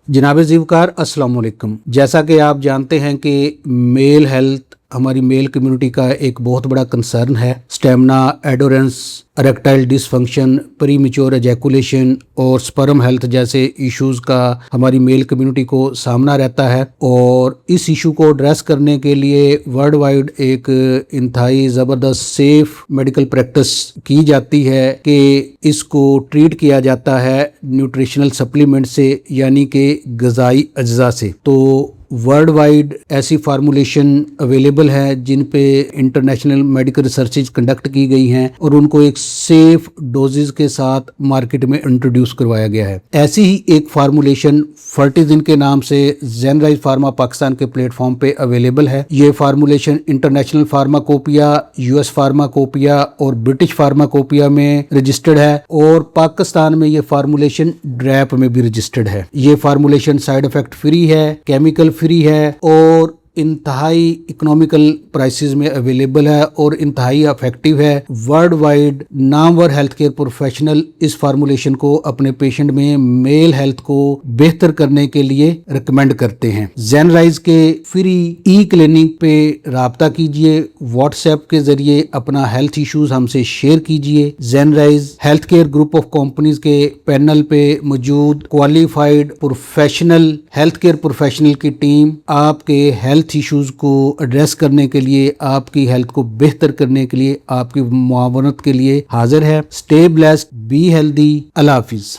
जनाब ज़ीवकार अस्सलाम वालेकुम। जैसा कि आप जानते हैं कि मेल हेल्थ हमारी मेल कम्युनिटी का एक बहुत बड़ा कंसर्न है। Stamina, endurance, erectile dysfunction, premature ejaculation और स्पर्म हेल्थ जैसे इश्यूज का हमारी मेल कम्युनिटी को सामना रहता है और इस इशू को एड्रेस करने के लिए वर्ल्ड वाइड एक इंतहाई ज़बरदस्त सेफ मेडिकल प्रैक्टिस की जाती है कि इसको ट्रीट किया जाता है न्यूट्रिशनल सप्लीमेंट से, यानी कि ग़िज़ाई अज्जा से। तो वर्ल्ड वाइड ऐसी फार्मूलेशन अवेलेबल है जिन पे इंटरनेशनल मेडिकल रिसर्चेज कंडक्ट की गई हैं और उनको एक सेफ डोजेज के साथ मार्केट में इंट्रोड्यूस करवाया गया है। ऐसी ही एक फार्मूलेशन फर्टिजिन के नाम से ज़ेनराइज फार्मा पाकिस्तान के प्लेटफॉर्म पे अवेलेबल है। ये formulation international pharmacopoeia, US pharmacopoeia और ब्रिटिश फार्माकोपिया में रजिस्टर्ड है और पाकिस्तान में ये फार्मूलेशन ड्रैप में भी रजिस्टर्ड है। ये फार्मूलेशन साइड इफेक्ट फ्री है, केमिकल फ्री है और इंतहाई इकोनॉमिकल प्राइसेस में अवेलेबल है और इंतहाई इफेक्टिव है। World wide Namvar health care professional इस फार्मूलेशन को अपने पेशेंट में मेल हेल्थ को बेहतर करने के लिए रिकमेंड करते हैं। ज़ेनराइज के फ्री ई क्लिनिक पे राब्ता कीजिए, व्हाट्सएप के जरिए अपना हेल्थ इश्यूज हमसे शेयर कीजिए। Zenrise health care group of companies के पैनल पे मौजूद qualified professional health care professional की टीम आपके हेल्थ इश्यूज को एड्रेस करने के लिए, आपकी हेल्थ को बेहतर करने के लिए, आपकी मुआवनत के लिए हाजिर है। Stay blessed, be healthy, Allah Hafiz.